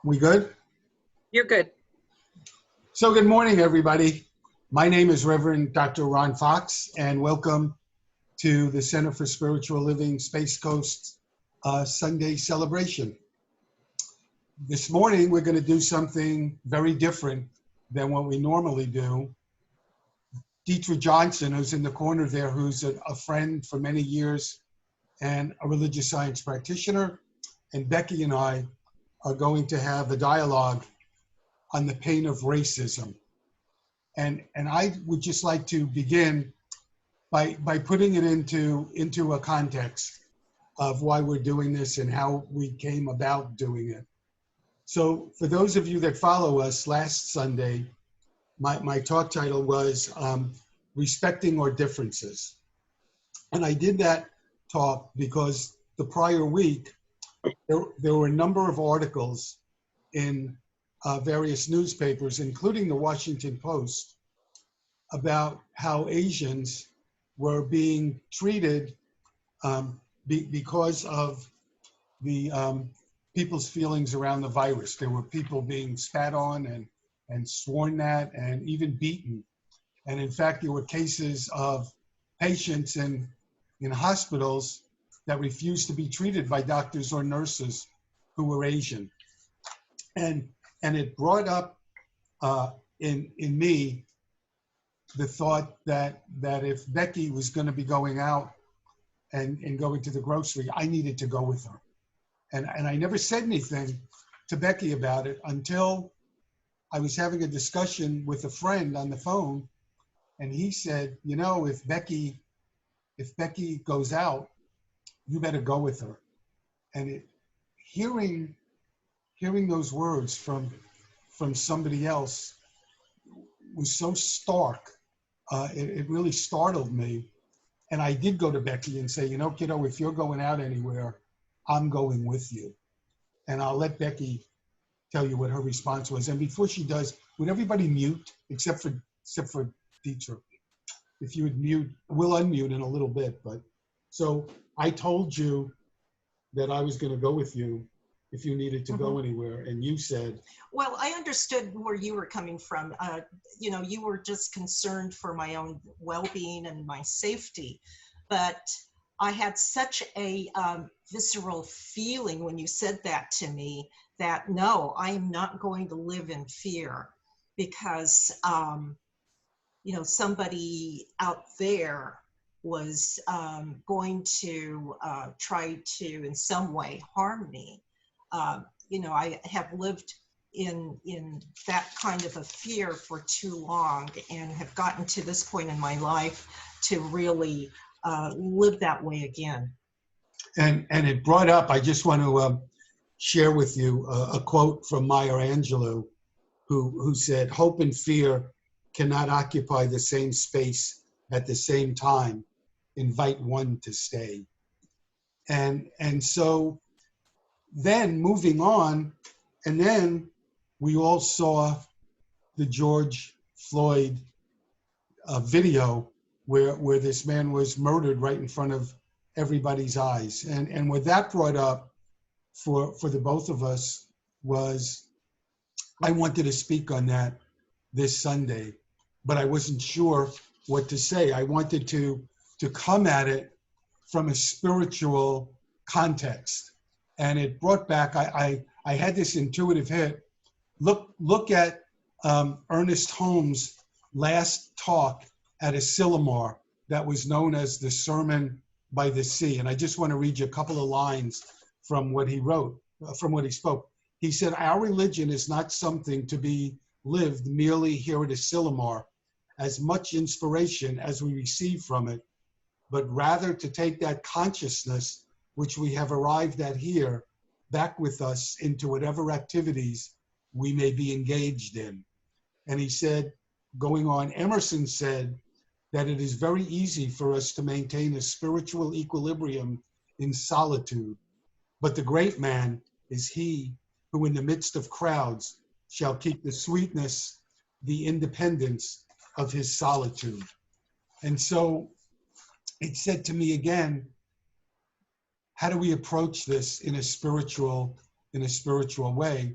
We good? You're good. So good morning, everybody. My name is Reverend Dr. Ron Fox, and welcome to the Center for Spiritual Living Space Coast Sunday celebration. This morning, we're going to do something very different than what we normally do. Dietrich Johnson, who's in the corner there, who's a friend for many years and a religious science practitioner, and Becky and I are going to have a dialogue on the pain of racism. And I would just like to begin by putting it into a context of why we're doing this and how we came about doing it. So for those of you that follow us, last Sunday, my talk title was Respecting Our Differences. And I did that talk because the prior week, there were a number of articles in various newspapers, including the Washington Post, about how Asians were being treated because of the people's feelings around the virus. There were people being spat on and sworn at and even beaten. And in fact, there were cases of patients in hospitals that refused to be treated by doctors or nurses who were Asian. And it brought up in me the thought that if Becky was going to be going out and going to the grocery, I needed to go with her. And I never said anything to Becky about it until I was having a discussion with a friend on the phone, and he said, you know, if Becky goes out, you better go with her. And hearing those words from somebody else was so stark. It really startled me. And I did go to Becky and say, you know, kiddo, if you're going out anywhere, I'm going with you. And I'll let Becky tell you what her response was. And before she does, would everybody mute except for Dietrich? If you would mute, we'll unmute in a little bit. But so I told you that I was going to go with you if you needed to go anywhere, and you said, well, I understood where you were coming from. You know, you were just concerned for my own well-being and my safety, but I had such a visceral feeling when you said that to me that no, I am not going to live in fear because you know, somebody out there was going to try to in some way harm me. You know, I have lived in that kind of a fear for too long and have gotten to this point in my life to really live that way again. And it brought up, I just want to share with you a quote from Angelou, who said, hope and fear cannot occupy the same space at the same time. Invite one to stay. And so then moving on, and then we all saw the George Floyd video where this man was murdered right in front of everybody's eyes. And what that brought up for the both of us was, I wanted to speak on that this Sunday, but I wasn't sure what to say. I wanted to come at it from a spiritual context. And it brought back, I had this intuitive hit. Look at Ernest Holmes' last talk at Asilomar that was known as the Sermon by the Sea. And I just want to read you a couple of lines from what he wrote, from what he spoke. He said, our religion is not something to be lived merely here at Asilomar, as much inspiration as we receive from it, but rather to take that consciousness which we have arrived at here back with us into whatever activities we may be engaged in. And he said, going on, Emerson said that it is very easy for us to maintain a spiritual equilibrium in solitude, but the great man is he who in the midst of crowds shall keep the sweetness, the independence of his solitude. And so it said to me again, how do we approach this in a spiritual way?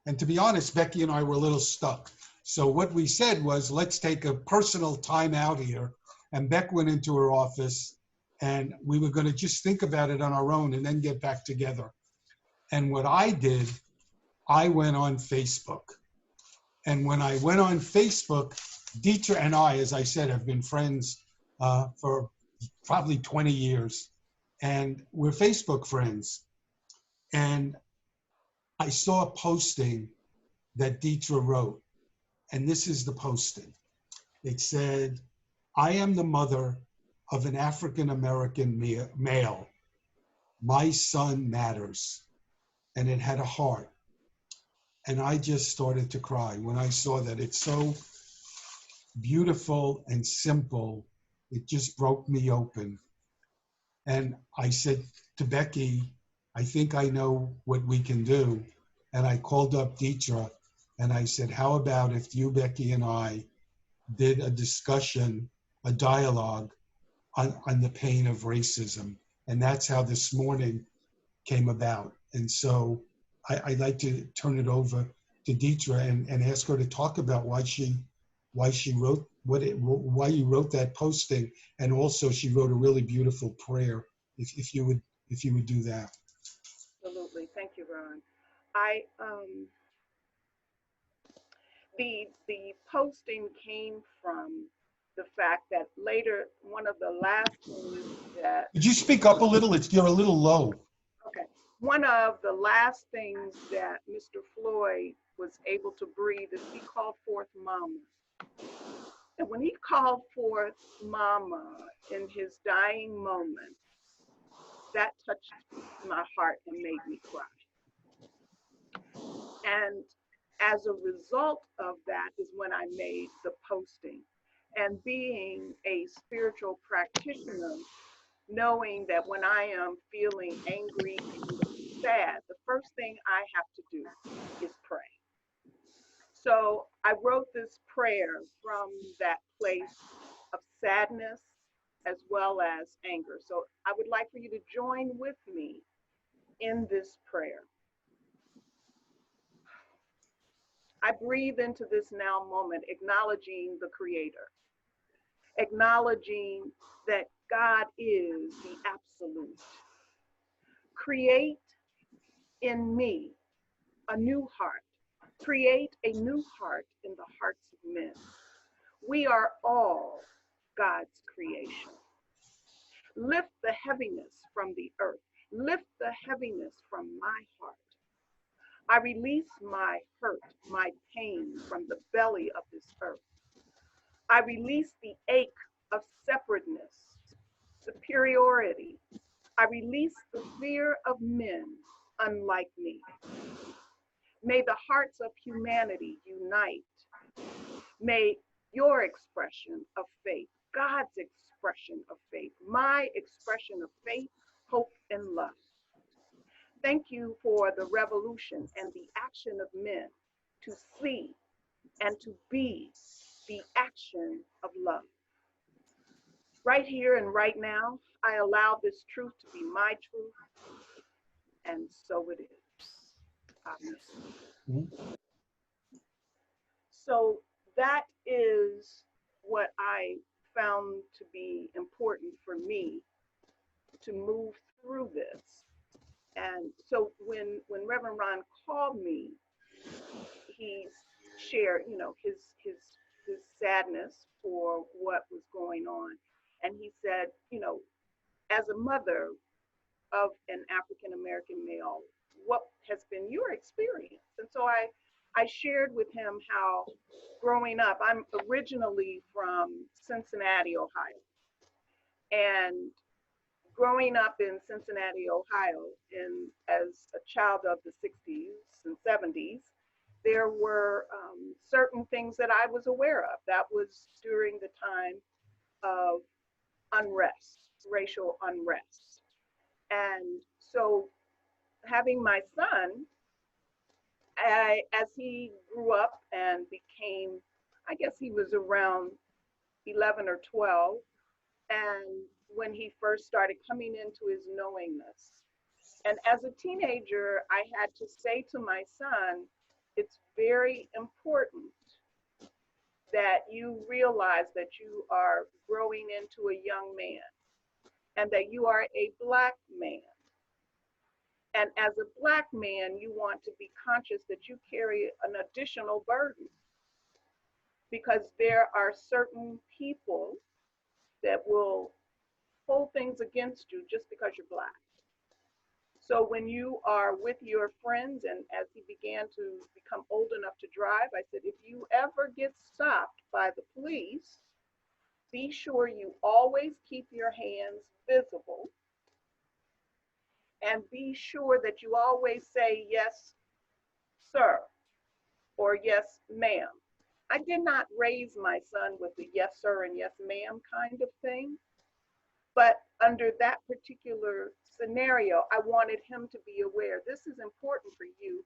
And to be honest, Becky and I were a little stuck. So what we said was, let's take a personal time out here. And Beck went into her office and we were going to just think about it on our own and then get back together. And what I did, I went on Facebook. And when I went on Facebook, Dietra and I, as I said, have been friends for probably 20 years. And we're Facebook friends. And I saw a posting that Dietra wrote. And this is the posting. It said, I am the mother of an African-American male. My son matters. And it had a heart. And I just started to cry when I saw that. It's so beautiful and simple. It just broke me open. And I said to Becky, I think I know what we can do. And I called up Dietra and I said, how about if you, Becky, and I did a discussion, a dialogue on the pain of racism? And that's how this morning came about. And so I'd like to turn it over to Dietra and ask her to talk about why she wrote why you wrote that posting, and also she wrote a really beautiful prayer. If you would do that. Absolutely, thank you, Ron. I the posting came from the fact that later, one of the last things that, Could you speak up a little? You're a little low. okay, one of the last things that Mr. Floyd was able to breathe is he called forth mama. And when he called forth mama in his dying moment, that touched my heart and made me cry. And as a result of that is when I made the posting. And being a spiritual practitioner, knowing that when I am feeling angry and sad, the first thing I have to do is pray. So I wrote this prayer from that place of sadness as well as anger. So I would like for you to join with me in this prayer. I breathe into this now moment, acknowledging the Creator, acknowledging that God is the absolute. Create in me a new heart. Create a new heart in the hearts of men. We are all God's creation. Lift the heaviness from the earth. Lift the heaviness from my heart. I release my hurt, my pain from the belly of this earth. I release the ache of separateness, superiority. I release the fear of men unlike me. May the hearts of humanity unite. May your expression of faith, God's expression of faith, my expression of faith, hope, and love. Thank you for the revolution and the action of men to see and to be the action of love. Right here and right now, I allow this truth to be my truth, and so it is. Amen. So that is what I found to be important for me to move through this. And so when Reverend Ron called me, he shared, his sadness for what was going on. And he said, as a mother of an African American male, what has been your experience? And so I shared with him how growing up, I'm originally from Cincinnati, Ohio. And growing up in Cincinnati, Ohio, as a child of the 60s and 70s, there were certain things that I was aware of. That was during the time of unrest, racial unrest. And so having my son, as he grew up and became, I guess he was around 11 or 12, and when he first started coming into his knowingness. And as a teenager, I had to say to my son, it's very important that you realize that you are growing into a young man and that you are a Black man. And as a Black man, you want to be conscious that you carry an additional burden, because there are certain people that will hold things against you just because you're Black. So when you are with your friends, and as he began to become old enough to drive, I said, if you ever get stopped by the police, be sure you always keep your hands visible, and be sure that you always say, yes, sir, or yes, ma'am. I did not raise my son with the yes, sir, and yes, ma'am kind of thing. But under that particular scenario, I wanted him to be aware this is important for you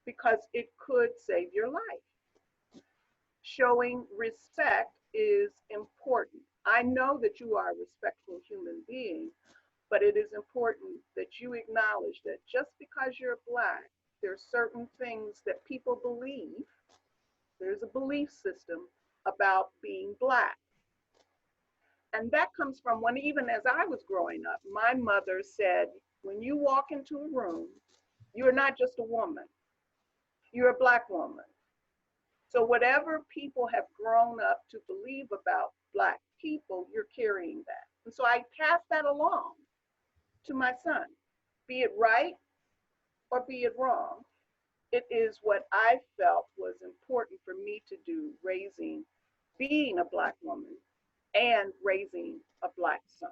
because it could save your life. Showing respect is important. I know that you are a respectful human being, but it is important that you acknowledge that just because you're Black, there are certain things that people believe. There's a belief system about being Black. And that comes from when, even as I was growing up, my mother said, when you walk into a room, you're not just a woman, you're a Black woman. So whatever people have grown up to believe about Black people, you're carrying that. And so I pass that along to my son, be it right or be it wrong. It is what I felt was important for me to do, being a Black woman and raising a Black son.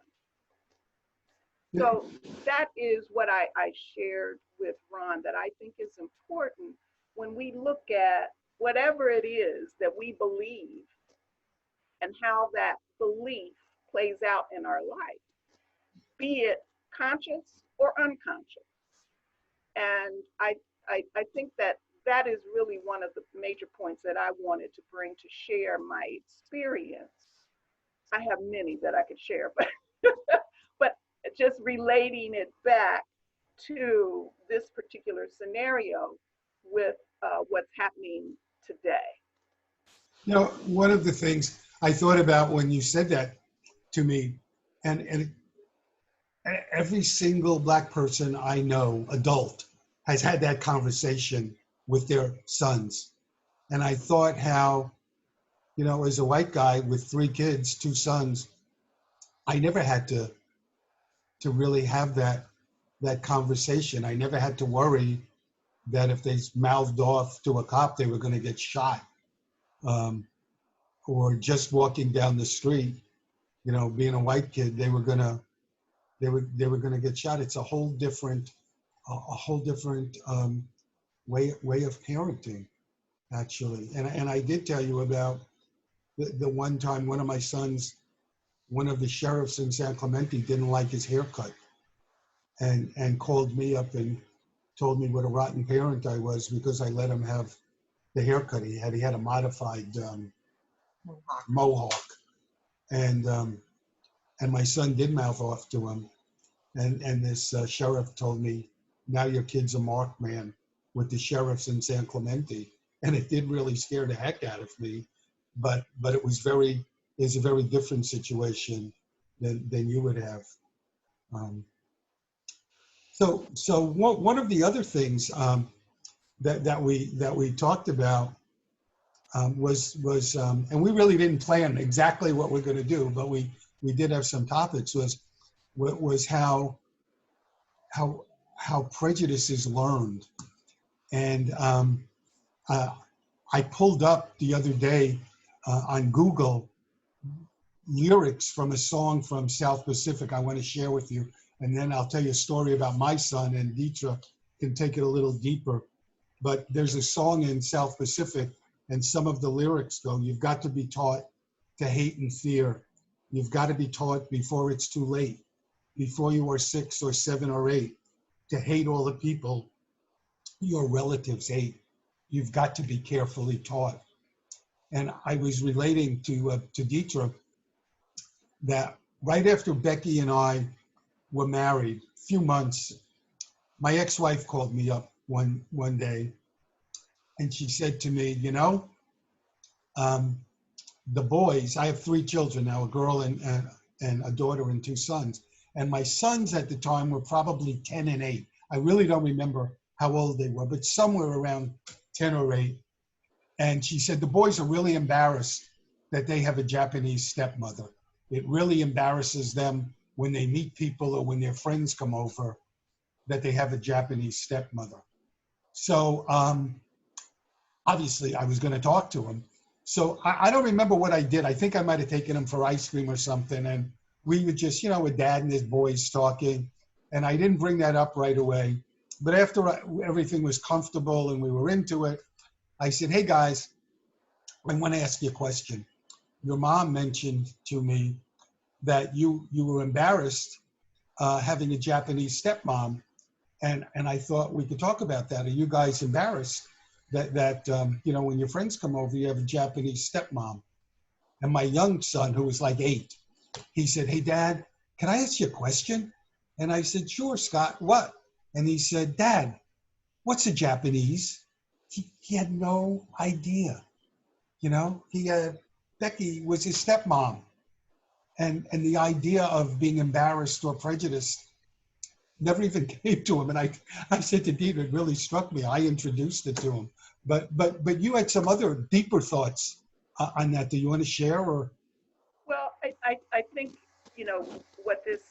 So that is what I shared with Ron, that I think is important when we look at whatever it is that we believe and how that belief plays out in our life, be it conscious or unconscious. And I think that that is really one of the major points that I wanted to bring to share my experience. I have many that I could share, but but just relating it back to this particular scenario with what's happening today. You know, one of the things I thought about when you said that to me, and every single Black person I know, adult, has had that conversation with their sons. And I thought how, you know, as a white guy with 3 kids, 2 sons, I never had to really have that conversation. I never had to worry that if they mouthed off to a cop, they were going to get shot. Or just walking down the street, you know, being a white kid, they were gonna get shot. It's a whole different way of parenting, actually. And I did tell you about the one time one of my sons, one of the sheriffs in San Clemente didn't like his haircut, and called me up and told me what a rotten parent I was because I let him have the haircut he had. He had a modified mohawk, and my son did mouth off to him, and this sheriff told me, now your kid's a marked man with the sheriffs in San Clemente, and it did really scare the heck out of me, but it was a very different situation than you would have. So one of the other things that we talked about was and we really didn't plan exactly what we're going to do, but we did have some topics, was how prejudice is learned. And I pulled up the other day on Google lyrics from a song from South Pacific I want to share with you, and then I'll tell you a story about my son, and Deetra can take it a little deeper. But there's a song in South Pacific, and some of the lyrics go, you've got to be taught to hate and fear. You've got to be taught before it's too late, before you are 6 or 7 or 8, to hate all the people your relatives hate. You've got to be carefully taught. And I was relating to Deetra that right after Becky and I were married, few months, my ex-wife called me up one day, and she said to me, you know, the boys, I have 3 children now, a girl and a daughter and 2 sons. And my sons at the time were probably 10 and 8. I really don't remember how old they were, but somewhere around 10 or 8. And she said, the boys are really embarrassed that they have a Japanese stepmother. It really embarrasses them when they meet people or when their friends come over that they have a Japanese stepmother. So obviously I was going to talk to him. So I don't remember what I did. I think I might have taken him for ice cream or something. And we were just, you know, with dad and his boys talking. And I didn't bring that up right away. But after everything was comfortable and we were into it, I said, hey guys, I want to ask you a question. Your mom mentioned to me that you were embarrassed having a Japanese stepmom. And I thought we could talk about that. Are you guys embarrassed that you know, when your friends come over, you have a Japanese stepmom? And my young son, who was like 8, he said, hey, Dad, can I ask you a question? And I said, sure, Scott, what? And he said, Dad, what's a Japanese? He had no idea. You know, Becky was his stepmom. And the idea of being embarrassed or prejudiced never even came to him. And I said to Dieter, it really struck me. I introduced it to him. But you had some other deeper thoughts on that. Do you want to share? Or? Well, I think, you know, what this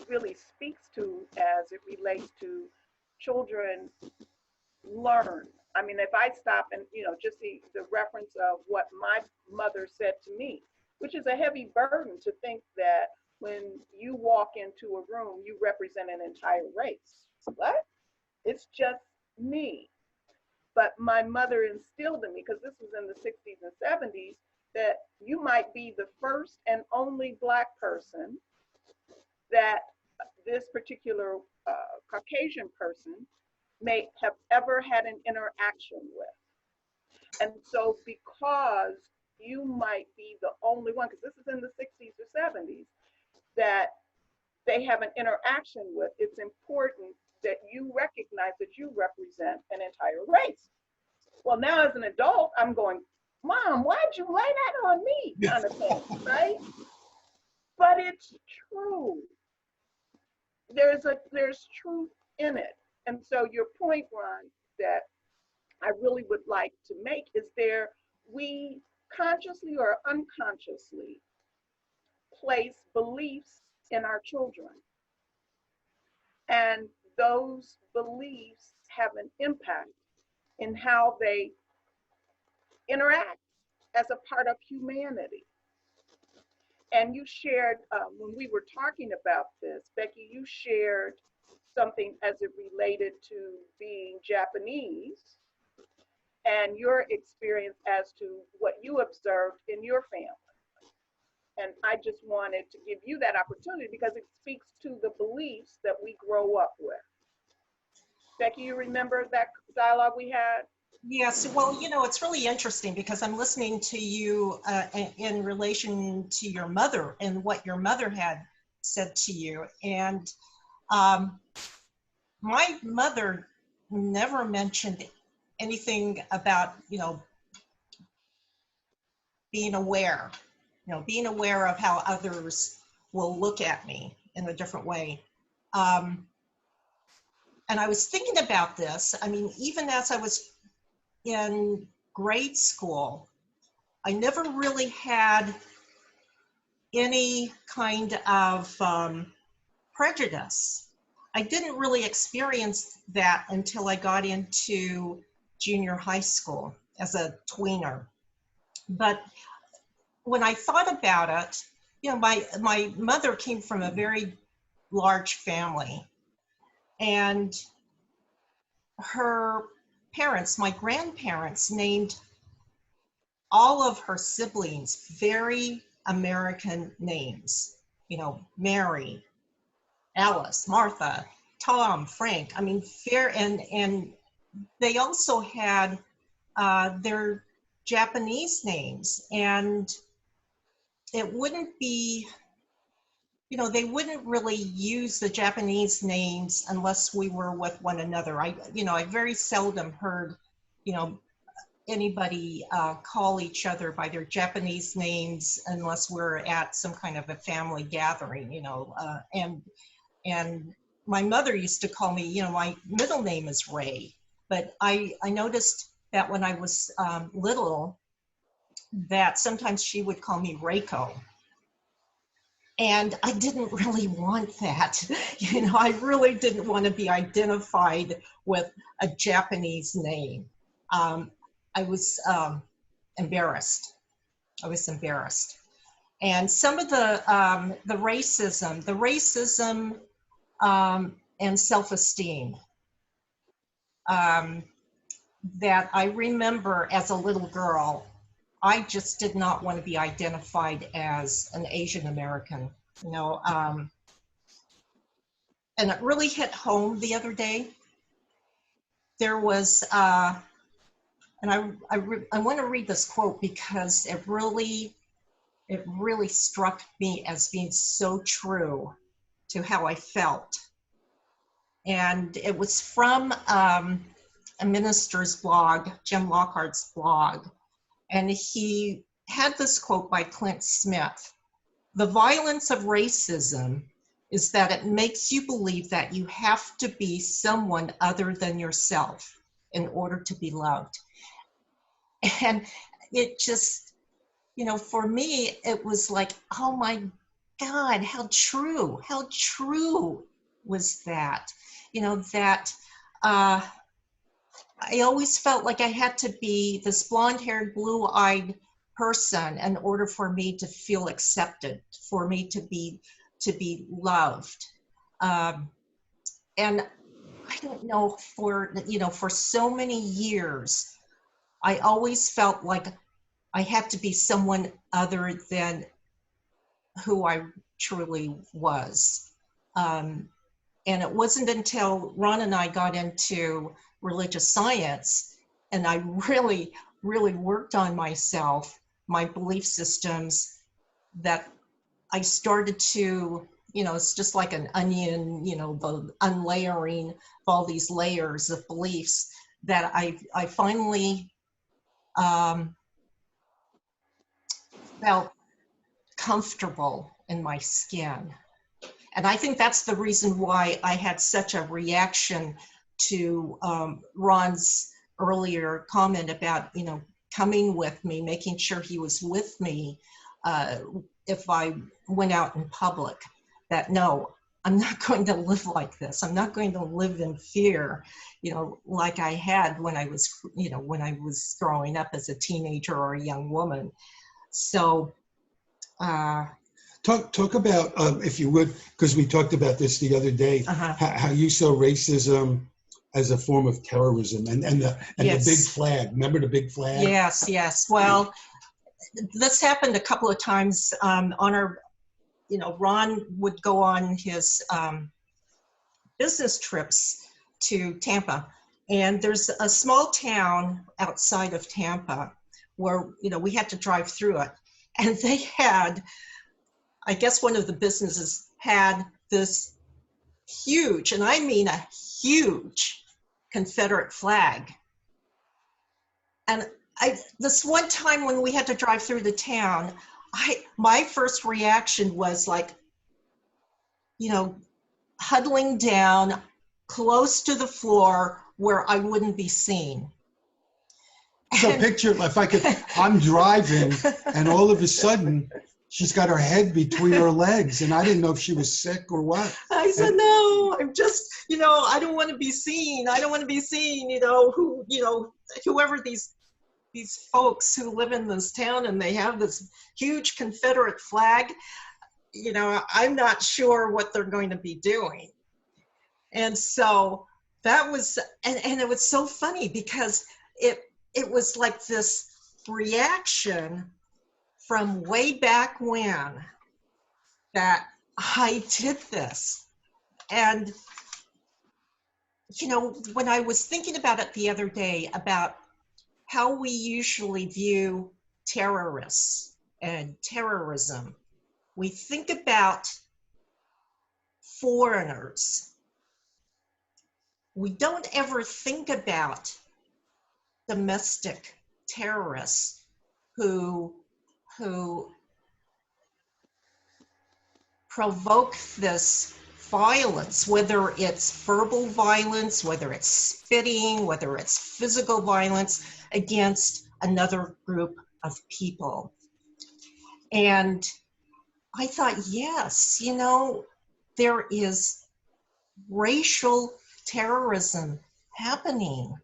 really speaks to as it relates to children learn. I mean, if I stop and, you know, just the reference of what my mother said to me, which is a heavy burden to think that when you walk into a room, you represent an entire race. What? It's just me. But my mother instilled in me, because this was in the 60s and 70s, that you might be the first and only Black person that this particular Caucasian person may have ever had an interaction with. And so because you might be the only one, because this is in the 60s or 70s, that they have an interaction with, it's important that you recognize that you represent an entire race. Well, now as an adult, I'm going, Mom, why'd you lay that on me? Kind of thing, right? But it's true. There's truth in it. And so your point, Ron, that I really would like to make is we consciously or unconsciously place beliefs in our children. And those beliefs have an impact in how they interact as a part of humanity. And you shared, when we were talking about this, Becky, you shared something as it related to being Japanese and your experience as to what you observed in your family. And I just wanted to give you that opportunity because it speaks to the beliefs that we grow up with. Becky, you remember that dialogue we had? Yes, well, you know, it's really interesting because I'm listening to you in relation to your mother and what your mother had said to you. And my mother never mentioned anything about, you know, being aware of how others will look at me in a different way. And I was thinking about this. I mean, even as I was in grade school, I never really had any kind of prejudice. I didn't really experience that until I got into junior high school as a tweener. But when I thought about it, you know, my mother came from a very large family, and her parents, my grandparents, named all of her siblings very American names, you know, Mary, Alice, Martha, Tom, Frank. I mean, and they also had their Japanese names, and it wouldn't be, you know, they wouldn't really use the Japanese names unless we were with one another. I very seldom heard, you know, anybody call each other by their Japanese names unless we're at some kind of a family gathering, you know, and my mother used to call me, you know, my middle name is Ray, but I noticed that when I was little, that sometimes she would call me Reiko. And I didn't really want that. You know, I really didn't want to be identified with a Japanese name. I was embarrassed. I was embarrassed. And some of the racism and self-esteem that I remember as a little girl, I just did not want to be identified as an Asian American, you know, and it really hit home the other day. There was, and I want to read this quote because it really struck me as being so true to how I felt. And it was from a minister's blog, Jim Lockhart's blog. And he had this quote by Clint Smith. "The violence of racism is that it makes you believe that you have to be someone other than yourself in order to be loved." And it just, you know, for me, it was like, oh my God, how true was that? You know, that I always felt like I had to be this blonde-haired, blue-eyed person in order for me to feel accepted, for me to be loved. And I don't know, for so many years, I always felt like I had to be someone other than who I truly was. And it wasn't until Ron and I got into religious science and I really worked on myself, my belief systems, that I started to, you know, it's just like an onion, you know, the unlayering of all these layers of beliefs, that I finally felt comfortable in my skin. And I think that's the reason why I had such a reaction to Ron's earlier comment about, you know, coming with me, making sure he was with me if I went out in public. That no, I'm not going to live like this. I'm not going to live in fear, you know, like I had when I was, you know, when I was growing up as a teenager or a young woman. So, Talk about, if you would, because we talked about this the other day, how you saw racism as a form of terrorism and yes. The big flag. Remember the big flag? Yes. Well, this happened a couple of times on our, you know, Ron would go on his business trips to Tampa. And there's a small town outside of Tampa where, you know, we had to drive through it. And they had, I guess one of the businesses had this huge, and I mean a huge, Confederate flag. And this one time when we had to drive through the town, my first reaction was like, you know, huddling down close to the floor where I wouldn't be seen. So picture, if I could, I'm driving and all of a sudden she's got her head between her legs and I didn't know if she was sick or what. I said, no, I'm just, you know, I don't want to be seen. I don't want to be seen, you know, whoever these folks who live in this town and they have this huge Confederate flag, you know, I'm not sure what they're going to be doing. And so that was, and it was so funny because it was like this reaction from way back when that I did this. And, you know, when I was thinking about it the other day, about how we usually view terrorists and terrorism, we think about foreigners. We don't ever think about domestic terrorists who provoke this violence, whether it's verbal violence, whether it's spitting, whether it's physical violence against another group of people. And I thought, yes, you know, there is racial terrorism happening.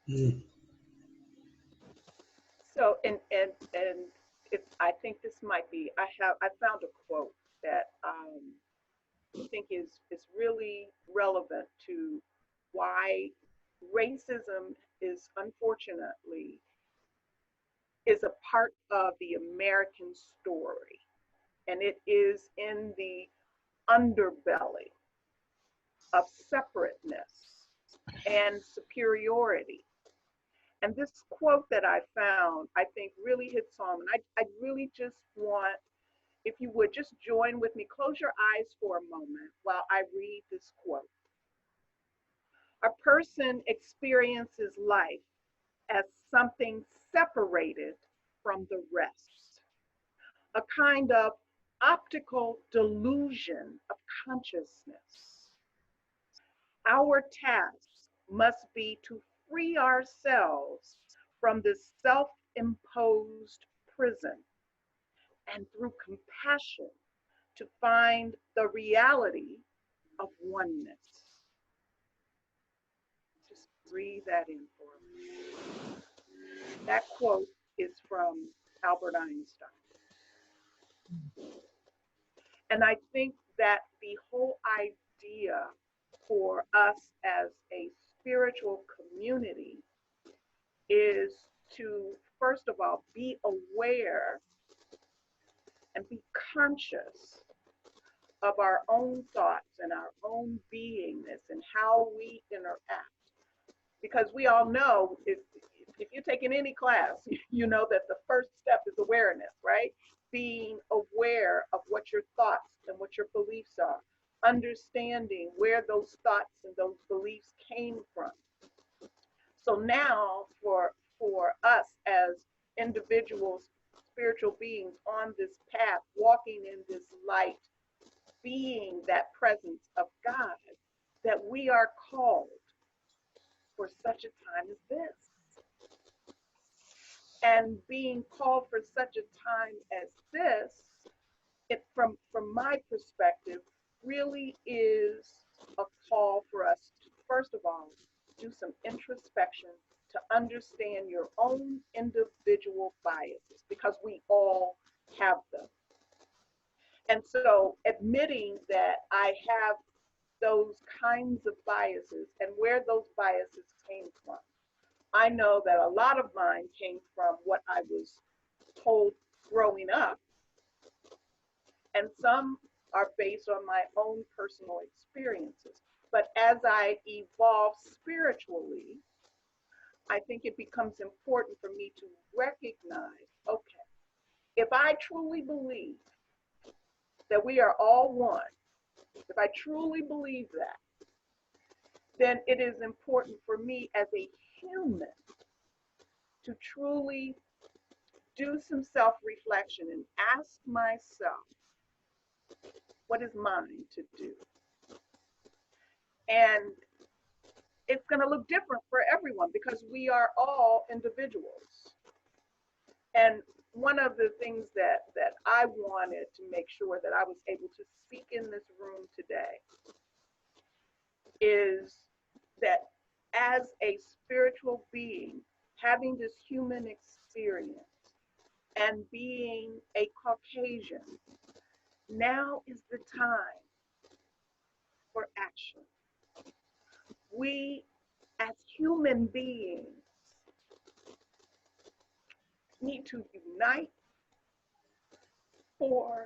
Mm. So, and it's, I think this might be, I found a quote that I think is really relevant to why racism is unfortunately is a part of the American story, and it is in the underbelly of separateness and superiority. And this quote that I found, I think really hits home. And I really just want, if you would just join with me, close your eyes for a moment while I read this quote. A person experiences life as something separated from the rest, a kind of optical delusion of consciousness. Our task must be to free ourselves from this self-imposed prison and through compassion to find the reality of oneness. Just breathe that in for a minute. That quote is from Albert Einstein. And I think that the whole idea for us as a spiritual community is to, first of all, be aware and be conscious of our own thoughts and our own beingness and how we interact. Because we all know, if you're taking any class, you know that the first step is awareness, right? Being aware of what your thoughts and what your beliefs are, understanding where those thoughts and those beliefs came from. So now for us as individuals, spiritual beings on this path, walking in this light, being that presence of God, that we are called for such a time as this. And being called for such a time as this, it from my perspective, really is a call for us to, first of all, do some introspection to understand your own individual biases, because we all have them. And so admitting that I have those kinds of biases and where those biases came from. I know that a lot of mine came from what I was told growing up, and some are based on my own personal experiences. But as I evolve spiritually, I think it becomes important for me to recognize, okay, if I truly believe that we are all one, if I truly believe that, then it is important for me as a human to truly do some self-reflection and ask myself, what is mine to do? And it's going to look different for everyone because we are all individuals. And one of the things that I wanted to make sure that I was able to speak in this room today is that as a spiritual being, having this human experience and being a Caucasian, now is the time for action. We as human beings need to unite for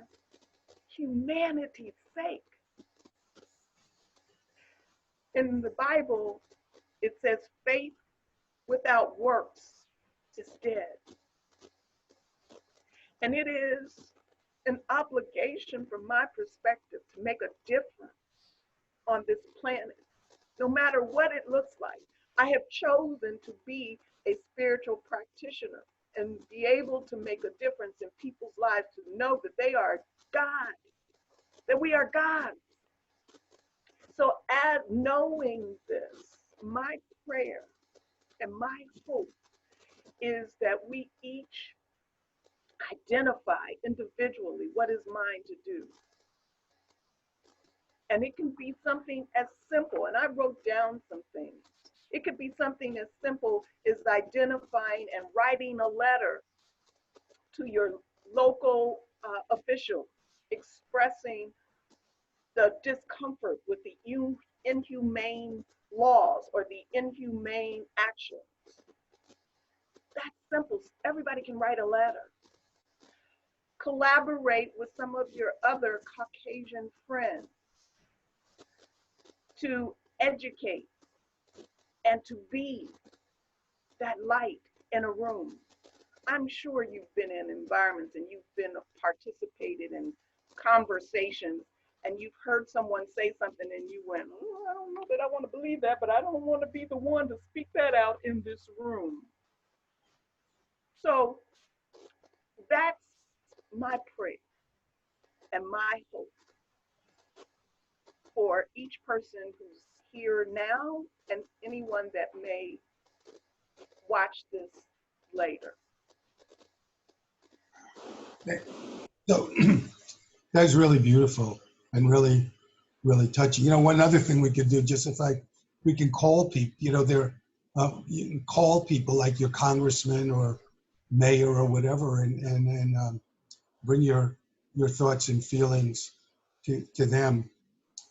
humanity's sake. In the Bible, it says faith without works is dead. And it is an obligation from my perspective to make a difference on this planet, no matter what it looks like. I have chosen to be a spiritual practitioner and be able to make a difference in people's lives, to know that they are God, that we are God. So, as knowing this, my prayer and my hope is that we each identify individually what is mine to do. And it can be something as simple, and I wrote down some things. It could be something as simple as identifying and writing a letter to your local official, expressing the discomfort with the inhumane laws or the inhumane actions. That's simple. Everybody can write a letter. Collaborate with some of your other Caucasian friends to educate and to be that light in a room. I'm sure you've been in environments and you've been participated in conversations and you've heard someone say something and you went, oh, I don't know that I want to believe that, but I don't want to be the one to speak that out in this room. So that's my prayer and my hope for each person who's here now and anyone that may watch this later. So that's really beautiful and really, really touching. You know, one other thing we could do, just if we can call people, you know, you can call people like your congressman or mayor or whatever, and bring your thoughts and feelings to them.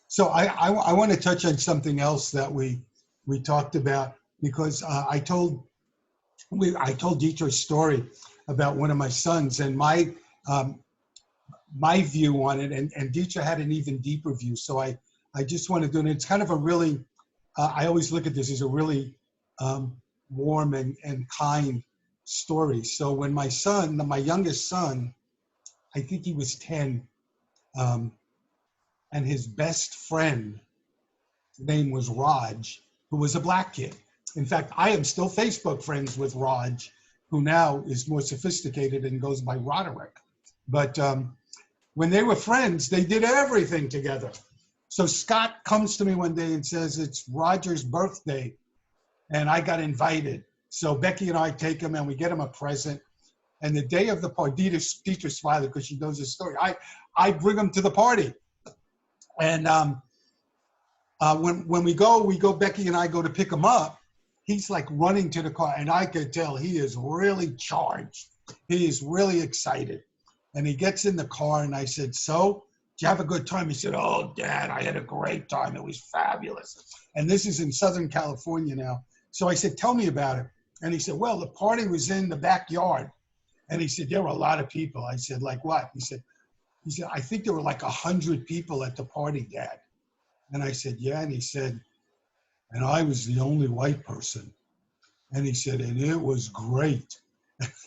So I want to touch on something else that we talked about, because I told Dietrich's story about one of my sons and um, my view on it, and Dietrich had an even deeper view. So I just want to do it. It's kind of a really, I always look at this as a really warm and kind story. So when my youngest son, I think he was 10, and his best friend name was Raj, who was a black kid. In fact, I am still Facebook friends with Raj, who now is more sophisticated and goes by Roderick. But when they were friends, they did everything together. So Scott comes to me one day and says, it's Roger's birthday, and I got invited. So Becky and I take him and we get him a present. And the day of the party, Dietrich's smiling because she knows his story. I bring him to the party. And when we go, Becky and I go to pick him up. He's like running to the car, and I could tell he is really charged. He is really excited. And he gets in the car, and I said, so, did you have a good time? He said, oh, Dad, I had a great time. It was fabulous. And this is in Southern California now. So I said, tell me about it. And he said, well, the party was in the backyard. And he said, there were a lot of people. I said, like what? He said, I think there were like 100 people at the party, Dad. And I said, yeah. And he said, and I was the only white person. And he said, and it was great.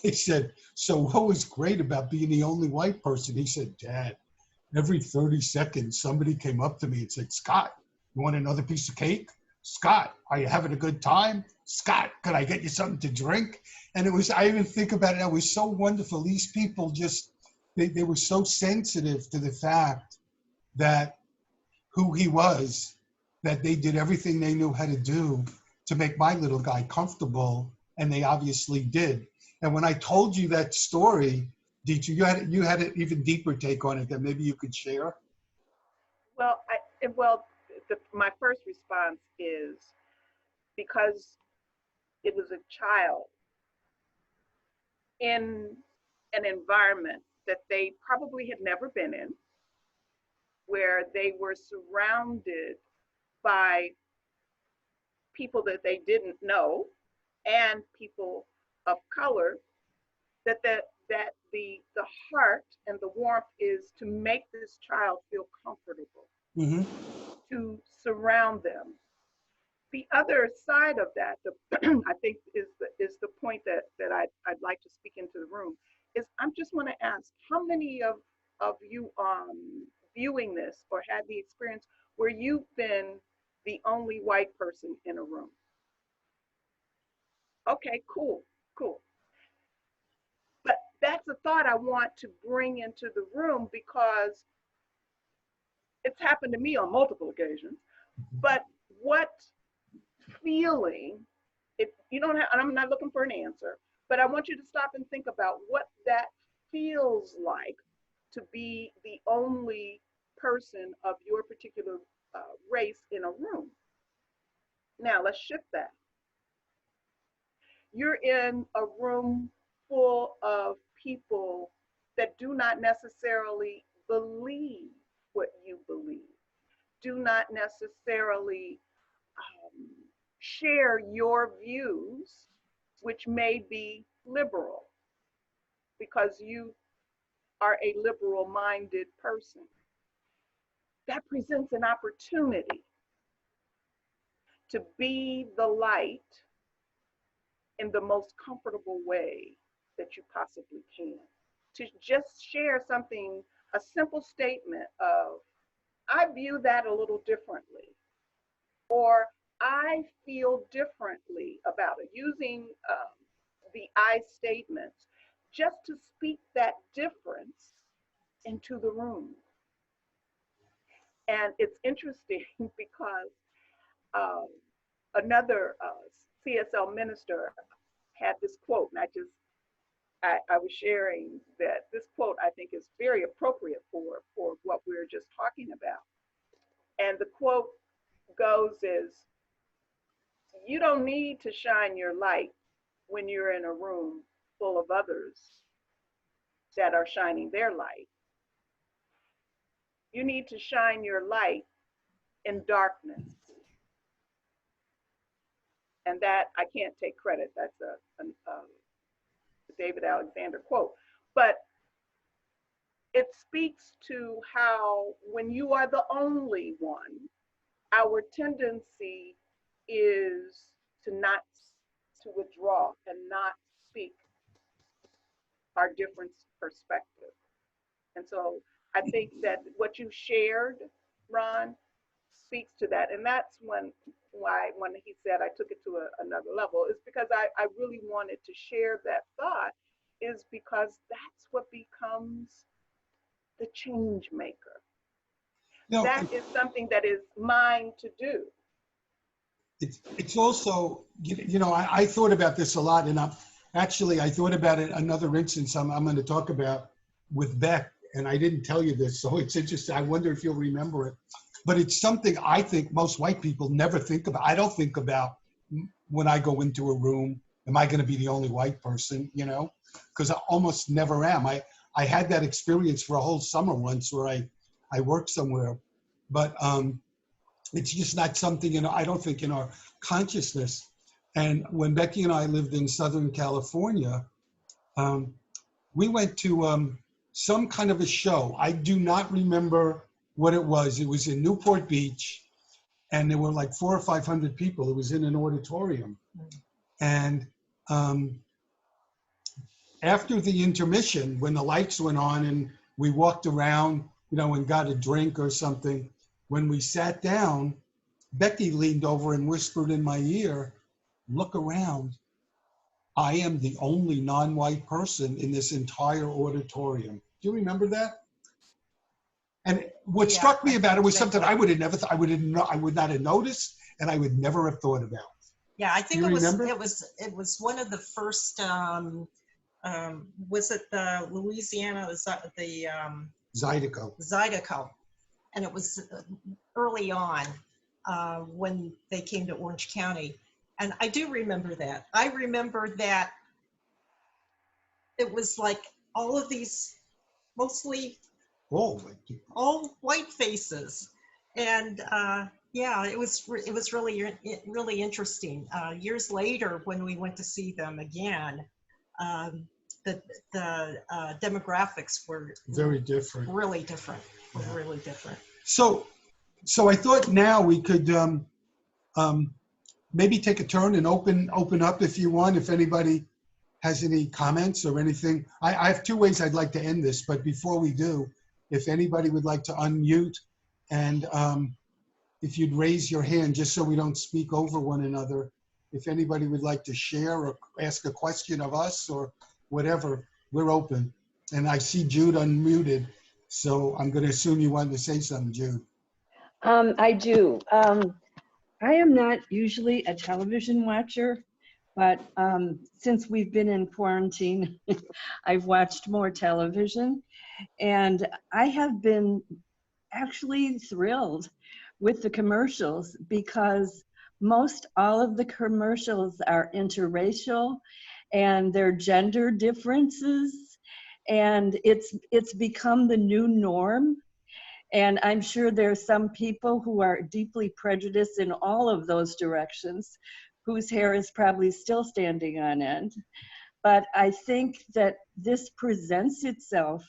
He said, so what was great about being the only white person? He said, Dad, every 30 seconds, somebody came up to me and said, Scott, you want another piece of cake? Scott, are you having a good time? Scott, could I get you something to drink? And it was, I even think about it, it was so wonderful. These people just, they were so sensitive to the fact that who he was, that they did everything they knew how to do to make my little guy comfortable, and they obviously did. And when I told you that story, Dietrich, you had an even deeper take on it that maybe you could share. Well, my first response is because it was a child in an environment that they probably had never been in, where they were surrounded by people that they didn't know and people of color, that the heart and the warmth is to make this child feel comfortable, Mm-hmm. to surround them. The other side of that, I think is the point that I'd like to speak into the room, is I just want to ask, how many of you viewing this or had the experience where you've been the only white person in a room? Okay, cool, cool. But that's a thought I want to bring into the room because it's happened to me on multiple occasions. But what feeling, if you don't have, and I'm not looking for an answer, but I want you to stop and think about what that feels like to be the only person of your particular race in a room. Now let's shift that. You're in a room full of people that do not necessarily believe what you believe, do not necessarily share your views, which may be liberal because you are a liberal minded person. That presents an opportunity to be the light in the most comfortable way that you possibly can. To just share something, a simple statement of, I view that a little differently, or I feel differently about it, using the I statements, just to speak that difference into the room. And it's interesting because another CSL minister had this quote, and I was sharing that this quote I think is very appropriate for what we're just talking about. And the quote goes is, you don't need to shine your light when you're in a room full of others that are shining their light. You need to shine your light in darkness. And that, I can't take credit, that's a David Alexander quote. But it speaks to how when you are the only one, our tendency is to withdraw and not speak our different perspective. And so I think that what you shared, Ron, speaks to that. And that's when he said I took it to another level, is because I really wanted to share that thought, is because that's what becomes the change maker. No, that is something that is mine to do. it's also, I thought about this a lot, and I thought about it, another instance I'm going to talk about with Beck, and I didn't tell you this, so it's interesting. I wonder if you'll remember it. But it's something I think most white people never think about. I don't think about when I go into a room, am I going to be the only white person, because I almost never am. I had that experience for a whole summer once where I worked somewhere, but it's just not something, I don't think in our consciousness. And when Becky and I lived in Southern California, we went to some kind of a show. I do not remember what it was. It was in Newport Beach, and there were like 400 or 500 people. It was in an auditorium. And after the intermission, when the lights went on and we walked around, and got a drink or something, when we sat down, Becky leaned over and whispered in my ear, "Look around. I am the only non-white person in this entire auditorium." Do you remember that? And what struck me about it was something I would not have noticed, and I would never have thought about. Yeah, I think Do you remember? it was one of the first. Was it the Louisiana? Was that the Zydeco. Zydeco, and it was early on when they came to Orange County, and I do remember that. I remember that it was like all of these mostly all white faces, and yeah, it was really interesting. Years later, when we went to see them again, the demographics were very different. Really different. Yeah. Really different. So I thought now we could maybe take a turn and open up if you want, if anybody has any comments or anything. I have two ways I'd like to end this, but before we do, if anybody would like to unmute, and if you'd raise your hand just so we don't speak over one another, if anybody would like to share or ask a question of us or whatever, we're open. And I see Jude unmuted, so I'm going to assume you wanted to say something, Jude. I do. I am not usually a television watcher, but since we've been in quarantine, I've watched more television, and I have been actually thrilled with the commercials because most all of the commercials are interracial and they're gender differences, and it's become the new norm. And I'm sure there's some people who are deeply prejudiced in all of those directions, whose hair is probably still standing on end. But I think that this presents itself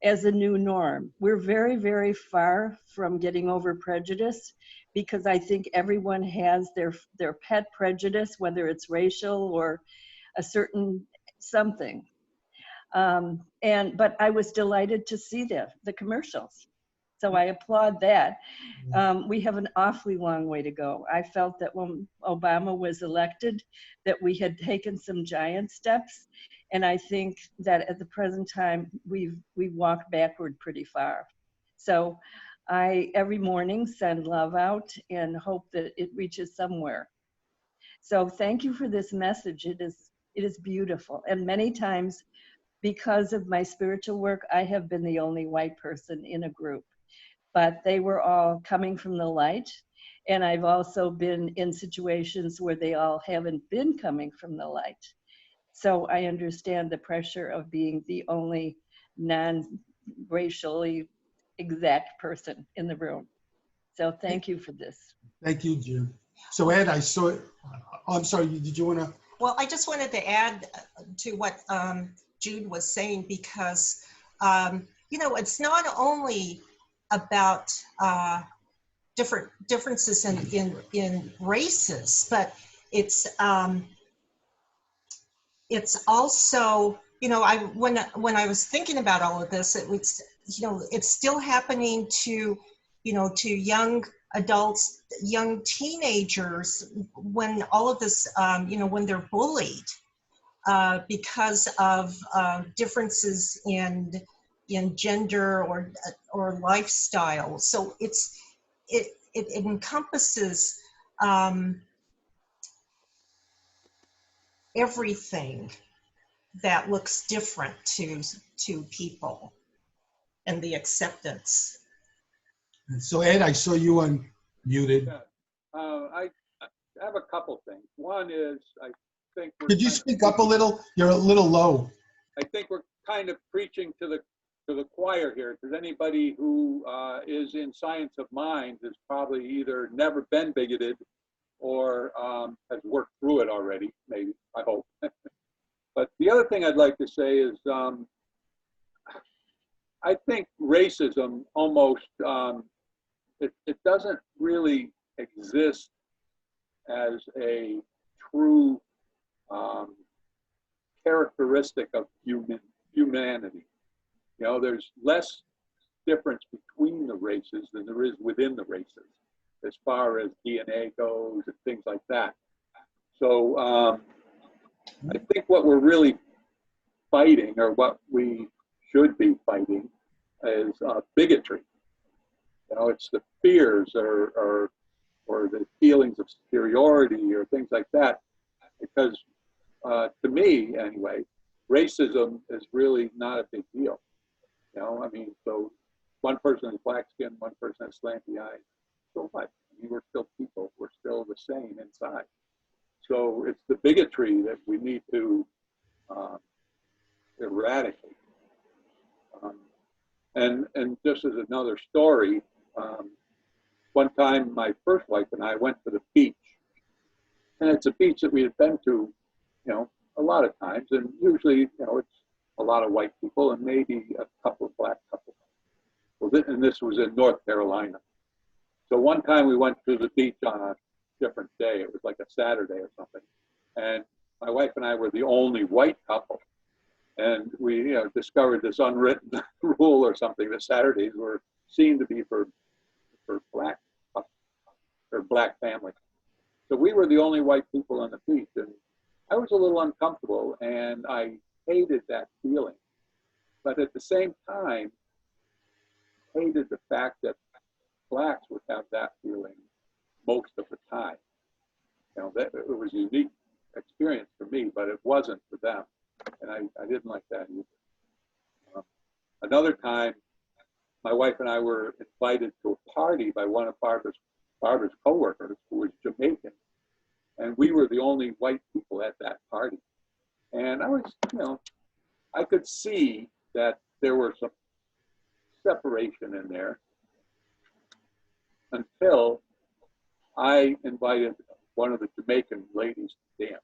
as a new norm. We're very, very far from getting over prejudice, because I think everyone has their pet prejudice, whether it's racial or a certain something. But I was delighted to see the commercials. So I applaud that. We have an awfully long way to go. I felt that when Obama was elected, that we had taken some giant steps. And I think that at the present time, we walked backward pretty far. So I, every morning, send love out and hope that it reaches somewhere. So thank you for this message. It is beautiful. And many times, because of my spiritual work, I have been the only white person in a group. But they were all coming from the light. And I've also been in situations where they all haven't been coming from the light. So I understand the pressure of being the only non-racially exact person in the room. So thank you for this. Thank you, Jude. So Ed, I saw it. Oh, I'm sorry, did you want to? Well, I just wanted to add to what Jude was saying, because, it's not only about differences in races, but it's also, when I was thinking about all of this, it was, it's still happening to young adults, young teenagers, when all of this, when they're bullied because of differences in gender or lifestyle. So it encompasses everything that looks different to people, and the acceptance. So Ed, I saw you unmuted. Yeah. I have a couple things. One is, I think Could you speak up a little? You're a little low. I think we're kind of preaching to the choir here, because anybody who is in science of mind has probably either never been bigoted or has worked through it already, maybe, I hope. But the other thing I'd like to say is I think racism almost, it doesn't really exist as a true characteristic of humanity. There's less difference between the races than there is within the races, as far as DNA goes and things like that. So I think what we're really fighting, or what we should be fighting, is bigotry. It's the fears or the feelings of superiority or things like that. Because to me, anyway, racism is really not a big deal. So one person has black skin, one person has slanty eyes. So what? We're still people. We're still the same inside. So it's the bigotry that we need to eradicate. And just as another story, one time my first wife and I went to the beach, and it's a beach that we had been to, a lot of times, and usually, it's a lot of white people and maybe a couple of black couples. Well, and this was in North Carolina. So one time we went to the beach on a different day. It was like a Saturday or something, and my wife and I were the only white couple. And we, discovered this unwritten rule or something that Saturdays were seen to be for black couples or black families. So we were the only white people people on the beach, and I was a little uncomfortable, and I hated that feeling. But at the same time, hated the fact that blacks would have that feeling most of the time. You know, that it was a unique experience for me, but it wasn't for them, and I didn't like that either. Another time, my wife and I were invited to a party by one of Barbara's coworkers, who was Jamaican, and we were the only white people at that party. And I was, you know, I could see that there was some separation in there until I invited one of the Jamaican ladies to dance.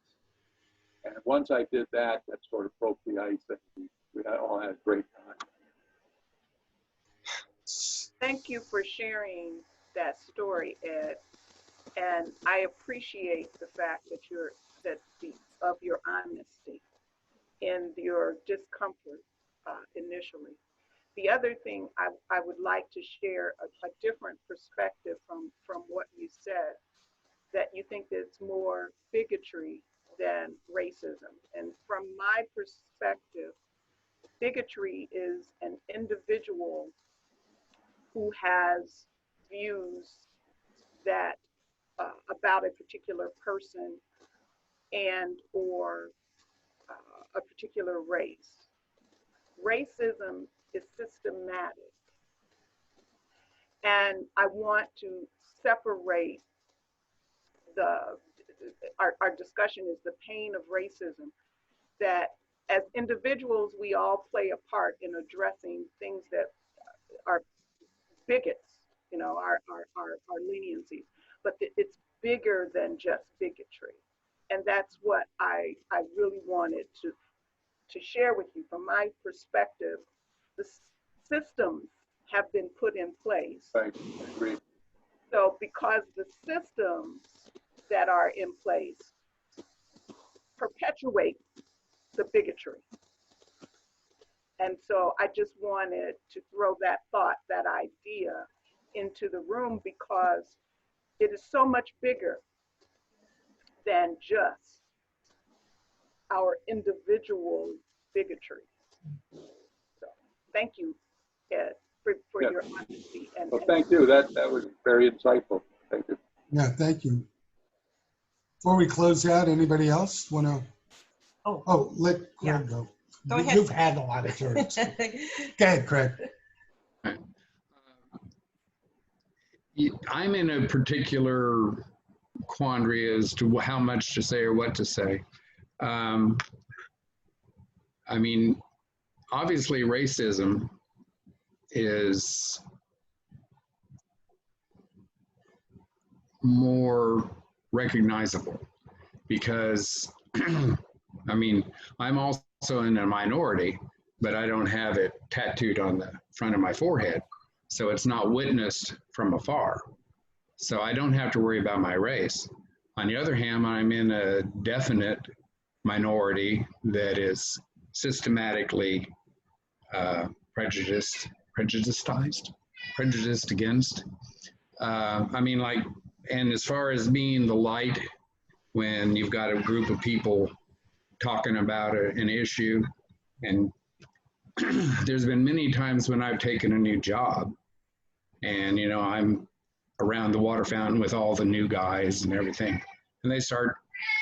And once I did that, that sort of broke the ice, and we all had a great time. Thank you for sharing that story, Ed. And I appreciate the fact that of your honesty in your discomfort initially. The other thing I would like to share a different perspective from what you said, that you think that it's more bigotry than racism. And from my perspective, bigotry is an individual who has views that about a particular person and or a particular race. Racism is systematic. And I want to separate our discussion is the pain of racism, that as individuals, we all play a part in addressing things that are bigots, you know, our leniencies, but it's bigger than just bigotry. And that's what I really wanted to share with you. From my perspective, the systems have been put in place. I agree. So because the systems that are in place perpetuate the bigotry. And so I just wanted to throw that thought, that idea into the room, because it is so much bigger than just our individual bigotry. So thank you, Ed, for Yeah. your honesty. Well, thank you. That was very insightful. Thank you. Yeah, thank you. Before we close out, anybody else want to? Oh, let Craig go. Go ahead. You've had a lot of turns. Go ahead, Craig. I'm in a particular quandary as to how much to say or what to say. I mean, obviously racism is more recognizable because, I mean, I'm also in a minority, but I don't have it tattooed on the front of my forehead. So it's not witnessed from afar. So I don't have to worry about my race. On the other hand, I'm in a definite minority that is systematically prejudiced against. I mean, like, and as far as being the light, when you've got a group of people talking about an issue, and there's been many times when I've taken a new job and, you know, I'm around the water fountain with all the new guys and everything, and they start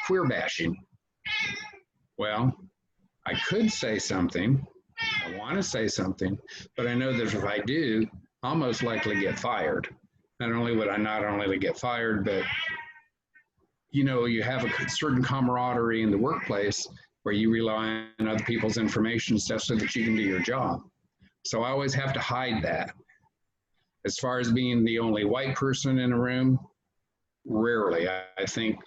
queer bashing. Well, I could say something, I want to say something, but I know that if I do, I'll most likely get fired. Not only would I not only get fired, but, you know, you have a certain camaraderie in the workplace where you rely on other people's information and stuff so that you can do your job. So I always have to hide that. As far as being the only white person in a room, rarely. I think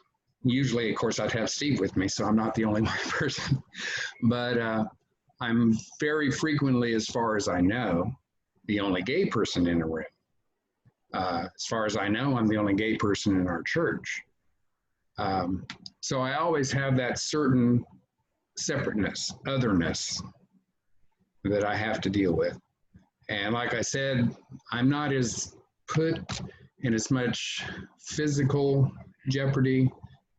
usually, of course, I'd have Steve with me, so I'm not the only white person. But I'm very frequently, as far as I know, the only gay person in a room. As far as I know, I'm the only gay person in our church. So I always have that certain separateness, otherness that I have to deal with. And like I said, I'm not as put in as much physical jeopardy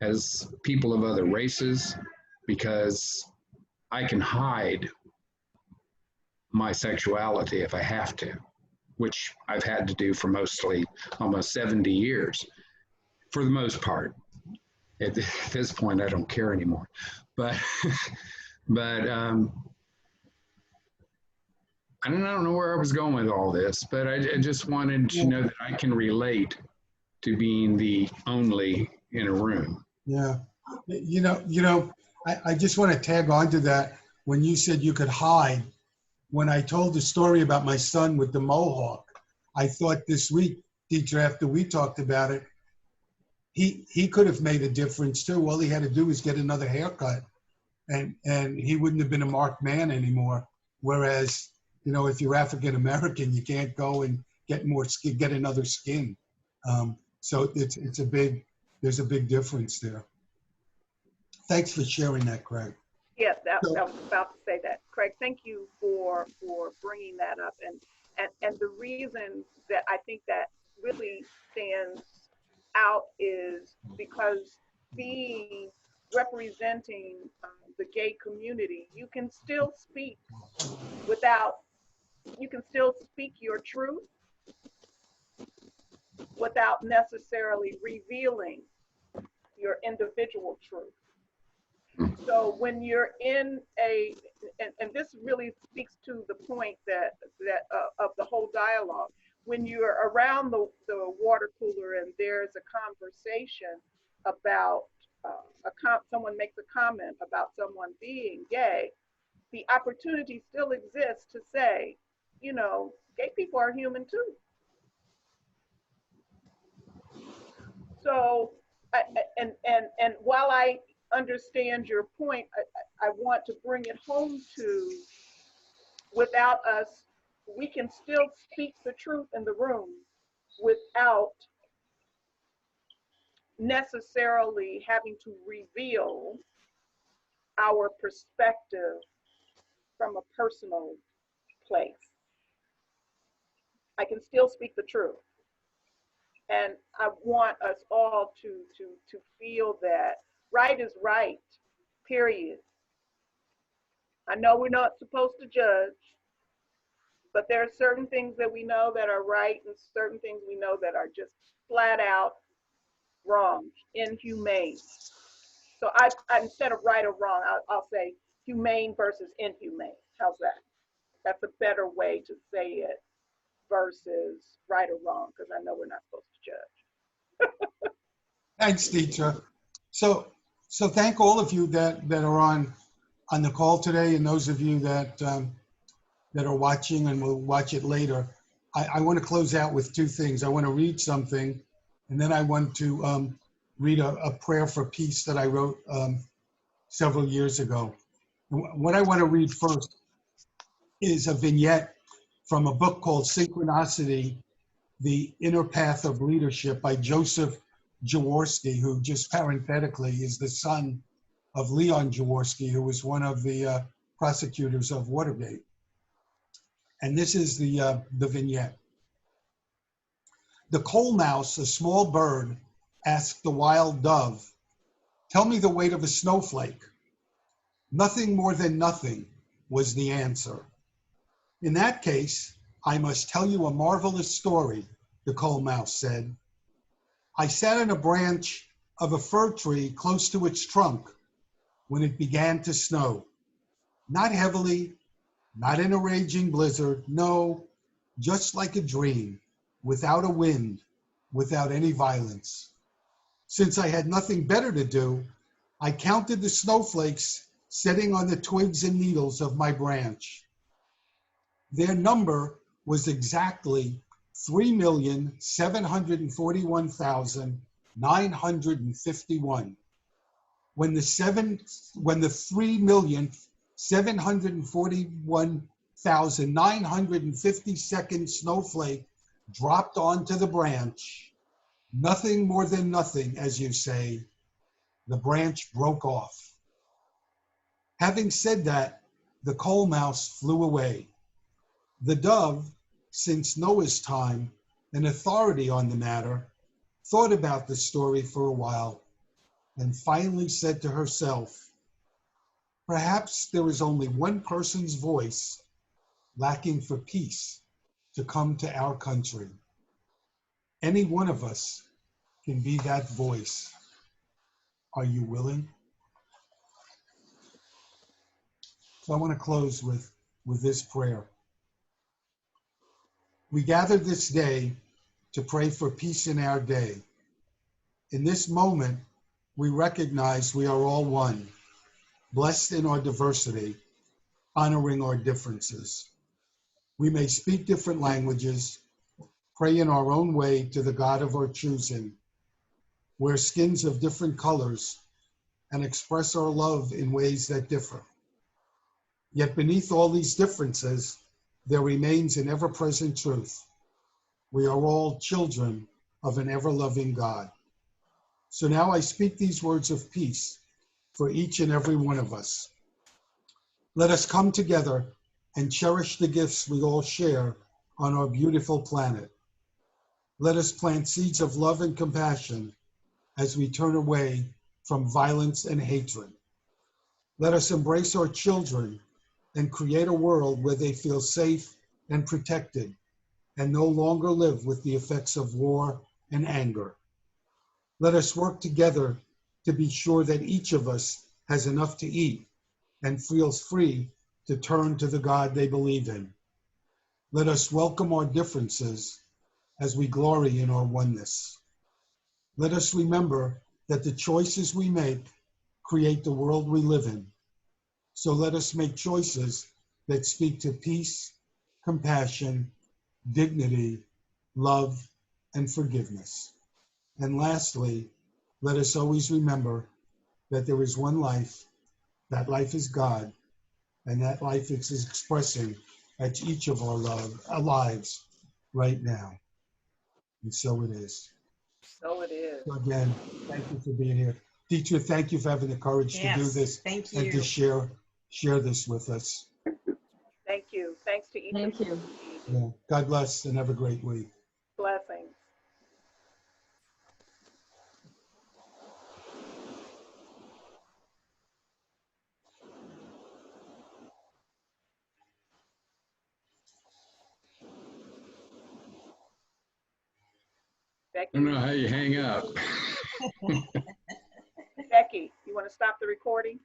as people of other races because I can hide my sexuality if I have to, which I've had to do for mostly almost 70 years, for the most part. At this point, I don't care anymore. But, but I don't know where I was going with all this, but I just wanted to know that I can relate to being the only in a room. Yeah. I just want to tag on to that. When you said you could hide, when I told the story about my son with the mohawk, I thought this week, teacher, after we talked about it, he could have made a difference too. All he had to do was get another haircut and he wouldn't have been a marked man anymore. Whereas, if you're African American, you can't go and get more skin, get another skin. So there's a big difference there. Thanks for sharing that, Craig. Yeah, I was about to say that. Craig, thank you for bringing that up. And the reason that I think that really stands out is because representing the gay community, you can still speak your truth without necessarily revealing your individual truth. So when you're in and this really speaks to the point that of the whole dialogue, when you're around the water cooler and there's a conversation about someone makes a comment about someone being gay, the opportunity still exists to say, gay people are human too. So, and while I understand your point, I want to bring it home to, without us, we can still speak the truth in the room without necessarily having to reveal our perspective from a personal place. I can still speak the truth. And I want us all to feel that right is right, period. I know we're not supposed to judge, but there are certain things that we know that are right and certain things we know that are just flat out wrong, inhumane. So I instead of right or wrong, I'll say humane versus inhumane. How's that? That's a better way to say it versus right or wrong, because I know we're not supposed to judge. Thanks, teacher. So thank all of you that are on the call today, and those of you that are watching and will watch it later. I want to close out with two things. I want to read something, and then I want to read a prayer for peace that I wrote several years ago. What I want to read first is a vignette from a book called Synchronicity, The Inner Path of Leadership by Joseph Jaworski, who just parenthetically is the son of Leon Jaworski, who was one of the prosecutors of Watergate. And this is the vignette. The coal mouse, a small bird, asked the wild dove, "Tell me the weight of a snowflake." "Nothing more than nothing," was the answer. "In that case, I must tell you a marvelous story," the coal mouse said. "I sat on a branch of a fir tree close to its trunk when it began to snow. Not heavily, not in a raging blizzard, no, just like a dream, without a wind, without any violence. Since I had nothing better to do, I counted the snowflakes sitting on the twigs and needles of my branch. Their number was exactly 3,741,951. When the 3,741,952nd snowflake dropped onto the branch, nothing more than nothing, as you say, the branch broke off. Having said that, the coal mouse flew away. The dove, since Noah's time, an authority on the matter, thought about the story for a while. and finally said to herself, perhaps there is only one person's voice lacking for peace to come to our country. Any one of us can be that voice. Are you willing? So I want to close with this prayer. We gather this day to pray for peace in our day. In this moment, we recognize we are all one, blessed in our diversity, honoring our differences. We may speak different languages, pray in our own way to the God of our choosing, wear skins of different colors, and express our love in ways that differ. Yet beneath all these differences, there remains an ever-present truth. We are all children of an ever-loving God. So now I speak these words of peace for each and every one of us. Let us come together and cherish the gifts we all share on our beautiful planet. Let us plant seeds of love and compassion as we turn away from violence and hatred. Let us embrace our children and create a world where they feel safe and protected and no longer live with the effects of war and anger. Let us work together to be sure that each of us has enough to eat and feels free to turn to the God they believe in. Let us welcome our differences as we glory in our oneness. Let us remember that the choices we make create the world we live in. So let us make choices that speak to peace, compassion, dignity, love, and forgiveness. And lastly, let us always remember that there is one life, that life is God, and that life is expressing at each of our lives right now. And so it is. So it is. So again, thank you for being here. Teacher, thank you for having the courage to do Yes, this thank and to you. share this with us. Thank you. Thanks to each of Thank you. you. Yeah. God bless and have a great week. Blessings. I Becky, don't know how you hang up. Becky, you want to stop the recording?